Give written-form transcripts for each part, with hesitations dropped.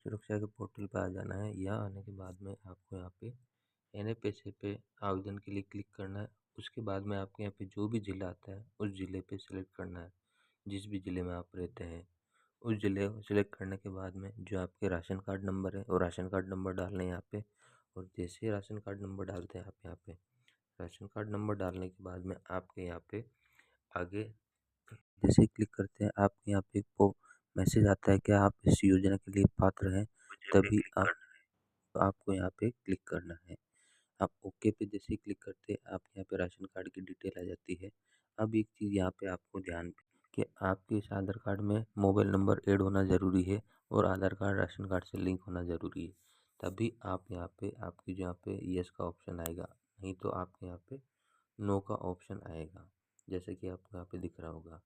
सुरक्षा के पोर्टल पे आ जाना है। यहाँ आने के बाद में आपको यहाँ पे NFSA पे आवेदन के लिए क्लिक करना है। उसके बाद में आपके यहाँ पे जो भी ज़िला आता है उस ज़िले पे सेलेक्ट करना है। जिस भी ज़िले में आप रहते हैं उस ज़िले को सेलेक्ट करने के बाद में जो आपके राशन कार्ड नंबर है वो राशन कार्ड नंबर डालना है यहाँ पे। और जैसे ही राशन कार्ड नंबर डालते हैं आप यहाँ पे, राशन कार्ड नंबर डालने के बाद में आपके यहाँ पे आगे जैसे ही क्लिक करते हैं आपके यहाँ पे वो मैसेज आता है कि आप इस योजना के लिए पात्र हैं, तभी आपको यहाँ पे क्लिक करना है। आप ओके पे जैसे ही क्लिक करते हैं आपके यहाँ पे राशन कार्ड की डिटेल आ जाती है। अब एक चीज़ यहाँ पे आपको ध्यान कि आपके इस आधार कार्ड में मोबाइल नंबर ऐड होना ज़रूरी है और आधार कार्ड राशन कार्ड से लिंक होना ज़रूरी है। तभी आप यहाँ पे आपकी जो यहाँ पे यस का ऑप्शन आएगा, नहीं तो आपके यहाँ पे नो का ऑप्शन आएगा। जैसे कि आपको यहाँ पे दिख रहा होगा,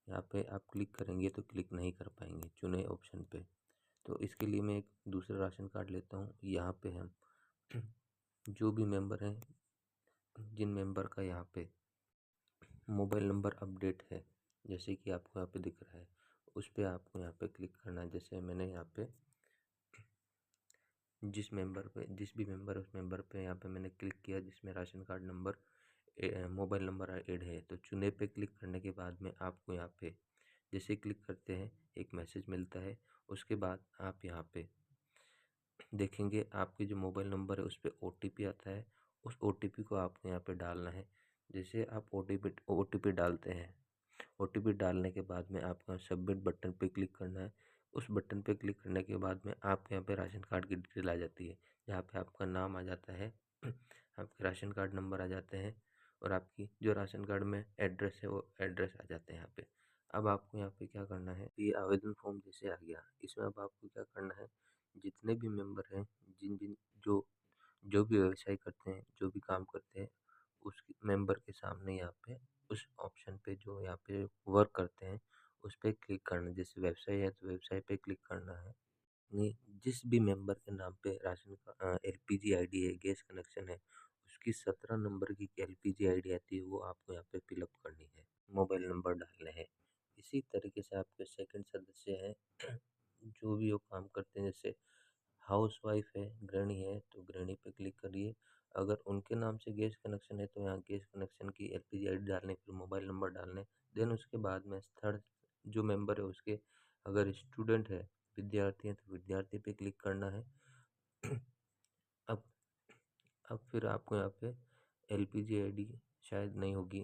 यहाँ पे आप क्लिक करेंगे तो क्लिक नहीं कर पाएंगे चुने ऑप्शन पे। तो इसके लिए मैं एक दूसरा राशन कार्ड लेता हूँ। यहाँ पे हम जो भी मेंबर हैं, जिन मेंबर का यहाँ पे मोबाइल नंबर अपडेट है, जैसे कि आपको यहाँ पे दिख रहा है, उस पर आपको यहाँ पे क्लिक करना है। जैसे मैंने यहाँ पे जिस भी मेंबर है उस मेंबर पे यहाँ पे मैंने क्लिक किया जिसमें ration card number mobile number add है। तो चुने पे क्लिक करने के बाद में आपको यहाँ पे जैसे क्लिक करते हैं एक मैसेज मिलता है। उसके बाद आप यहाँ पे देखेंगे आपके जो मोबाइल नंबर है उस पर OTP आता है। उस OTP को आपको यहाँ पे डालना है। जैसे आप OTP डालते हैं, OTP डालने के बाद में आपको सबमिट बटन पे क्लिक करना है। उस बटन पे क्लिक करने के बाद में आपके यहाँ पे राशन कार्ड की डिटेल आ जाती है। यहाँ पे आपका नाम आ जाता है, आपके राशन कार्ड नंबर आ जाते हैं और आपकी जो राशन कार्ड में एड्रेस है वो एड्रेस आ जाते हैं यहाँ पे। अब आपको यहाँ पे क्या करना है, ये आवेदन फॉर्म जैसे आ गया, इसमें अब आपको क्या करना है, जितने भी मेंबर हैं, जिन जिन जो जो भी व्यवसाय करते हैं, जो भी काम करते हैं, उस मेंबर के सामने यहाँ पे उस ऑप्शन पे जो यहाँ पे वर्क करते हैं उस पर क्लिक करना है। जैसे व्यवसाय है तो व्यवसाय पे क्लिक करना है। नहीं, जिस भी मेंबर के नाम पे राशन का LPG ID है, गैस कनेक्शन है, उसकी 17 नंबर की LPG ID आती है, वो आपको यहाँ पे फिलअप करनी है, मोबाइल नंबर डालने हैं। इसी तरीके से आपके सेकंड सदस्य हैं जो भी वो काम करते हैं, जैसे हाउस वाइफ है, गृहिणी है, तो गृहिणी पे क्लिक करिए। अगर उनके नाम से गैस कनेक्शन है तो यहाँ गैस कनेक्शन की LPG ID डालने, फिर मोबाइल नंबर डालने। देन उसके बाद में थर्ड जो मेंबर है उसके अगर स्टूडेंट है, विद्यार्थी है, तो विद्यार्थी पे क्लिक करना है। अब अब फिर आपको यहाँ पे LPG ID शायद नहीं होगी,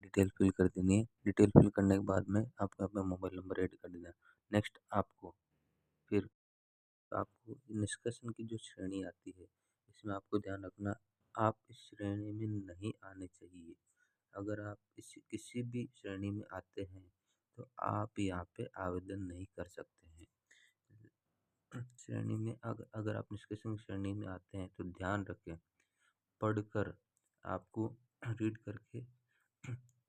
डिटेल फिल कर देनी है। डिटेल फिल करने के बाद में आपको अपना मोबाइल नंबर ऐड कर देना है। नेक्स्ट आपको फिर आपको निष्कासन की जो श्रेणी आती है, इसमें आपको ध्यान रखना, आप इस श्रेणी में नहीं आने चाहिए। अगर आप इस किसी भी श्रेणी में आते हैं तो आप यहाँ पे आवेदन नहीं कर सकते हैं। श्रेणी में अगर आप निष्कासन श्रेणी में आते हैं तो ध्यान रखें, पढ़कर आपको रीड करके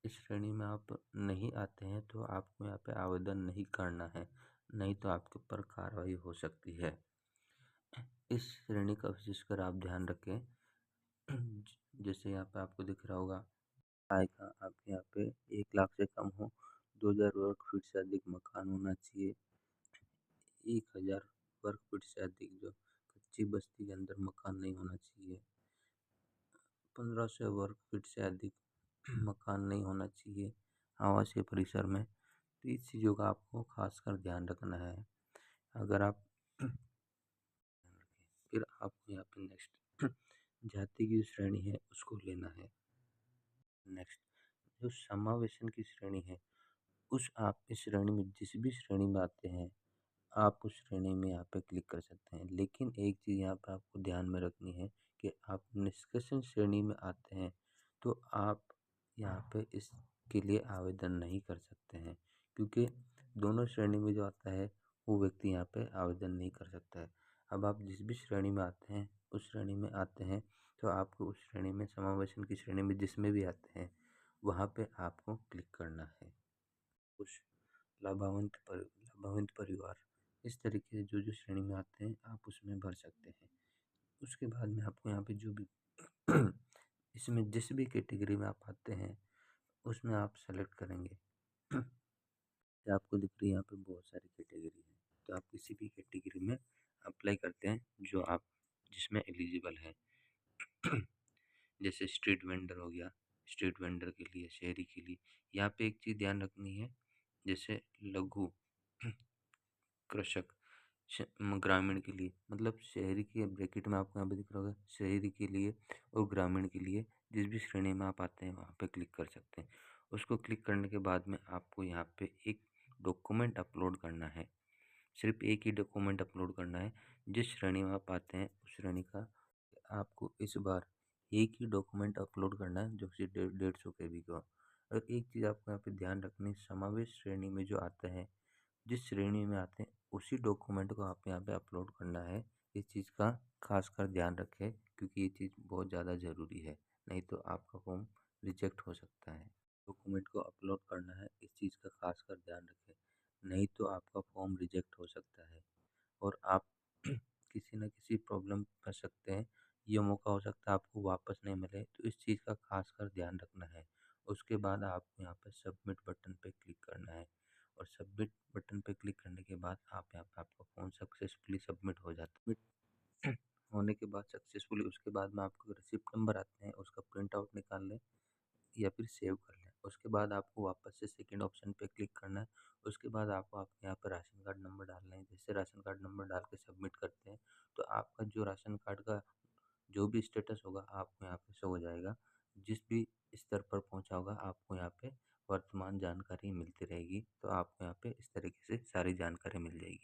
इस श्रेणी में आप नहीं आते हैं तो आपको यहाँ पे आवेदन नहीं करना है, नहीं तो आपके ऊपर कार्रवाई हो सकती है। इस श्रेणी का विशेषकर आप ध्यान रखें। जैसे यहाँ पे आपको दिख रहा होगा, आय का आपके यहाँ पे 1 लाख से कम हो, 2000 वर्ग फीट से अधिक मकान होना चाहिए, 1000 वर्ग फीट से अधिक जो कच्ची बस्ती के अंदर मकान नहीं होना चाहिए, 1500 वर्ग फीट से अधिक मकान नहीं होना चाहिए आवासीय परिसर में। तो इस चीज़ों का आपको खासकर ध्यान रखना है। अगर आप फिर आपको यहाँ पे नेक्स्ट जाति की श्रेणी है उसको लेना है। नेक्स्ट जो समावेशन की श्रेणी है, उस आप इस श्रेणी में जिस भी श्रेणी में आते हैं आप उस श्रेणी में यहाँ पे क्लिक कर सकते हैं। लेकिन एक चीज़ यहाँ पे आपको ध्यान में रखनी है कि आप निष्कासन श्रेणी में आते हैं तो आप यहाँ पे इसके लिए आवेदन नहीं कर सकते हैं, क्योंकि दोनों श्रेणी में जो आता है वो व्यक्ति यहाँ पे आवेदन नहीं कर सकता है। अब आप जिस भी श्रेणी में आते हैं उस श्रेणी में आते हैं तो आपको उस श्रेणी में समावेशन की श्रेणी में जिसमें भी आते हैं वहाँ पे आपको क्लिक करना है। कुछ लाभान्वित परिवार, इस तरीके से जो श्रेणी में आते हैं आप उसमें भर सकते हैं। उसके बाद में आपको यहाँ पे जो भी इसमें जिस भी कैटेगरी में आप आते हैं उसमें आप सेलेक्ट करेंगे। आपको दिख रही है यहाँ पे बहुत सारी कैटेगरी है, तो आप किसी भी कैटेगरी में अवेलेबल है। जैसे स्ट्रीट वेंडर हो गया, स्ट्रीट वेंडर के लिए, शहरी के लिए। यहाँ पे एक चीज़ ध्यान रखनी है, जैसे लघु कृषक ग्रामीण के लिए, मतलब शहरी के ब्रैकेट में आपको यहाँ पे दिख रहा होगा, शहरी के लिए और ग्रामीण के लिए जिस भी श्रेणी में आप आते हैं वहाँ पे क्लिक कर सकते हैं। उसको क्लिक करने के बाद में आपको यहाँ पे एक डॉक्यूमेंट अपलोड करना है। सिर्फ एक ही डॉक्यूमेंट अपलोड करना है। जिस श्रेणी में आप आते हैं उस श्रेणी का आपको इस बार एक ही डॉक्यूमेंट अपलोड करना है, जो कि 150 KB का। और एक चीज़ आपको यहाँ पे ध्यान रखनी, समावेश श्रेणी में जो आता है, जिस श्रेणी में आते हैं उसी डॉक्यूमेंट को आप यहाँ पे अपलोड करना है। इस चीज़ का खासकर ध्यान रखें, क्योंकि ये चीज़ बहुत ज़्यादा ज़रूरी है, नहीं तो आपका फॉर्म रिजेक्ट हो सकता है। डॉक्यूमेंट को अपलोड करना है, इस चीज़ का खासकर ध्यान रखें, नहीं तो आपका फॉर्म रिजेक्ट हो सकता है और आप किसी न किसी प्रॉब्लम कर सकते हैं। ये मौका हो सकता है आपको वापस नहीं मिले, तो इस चीज़ का खासकर ध्यान रखना है। उसके बाद आपको यहाँ पे सबमिट बटन पे क्लिक करना है और सबमिट बटन पे क्लिक करने के बाद आप यहाँ पे आपका फ़ोन सक्सेसफुली सबमिट हो जाता है। सबमिट होने के बाद सक्सेसफुली उसके बाद में आपको रिसिप्ट नंबर आते हैं, उसका प्रिंट आउट निकाल लें या फिर सेव कर लें। उसके बाद आपको वापस से सेकंड ऑप्शन पे क्लिक करना है। उसके बाद आपको आपके यहाँ पर राशन कार्ड नंबर डालना है। जैसे राशन कार्ड नंबर डाल के सबमिट करते हैं, तो आपका जो राशन कार्ड का जो भी स्टेटस होगा आपको यहाँ पे शो हो जाएगा। जिस भी स्तर पर पहुँचा होगा आपको यहाँ पे वर्तमान जानकारी मिलती रहेगी। तो आपको यहाँ पे इस तरीके से सारी जानकारी मिल जाएगी।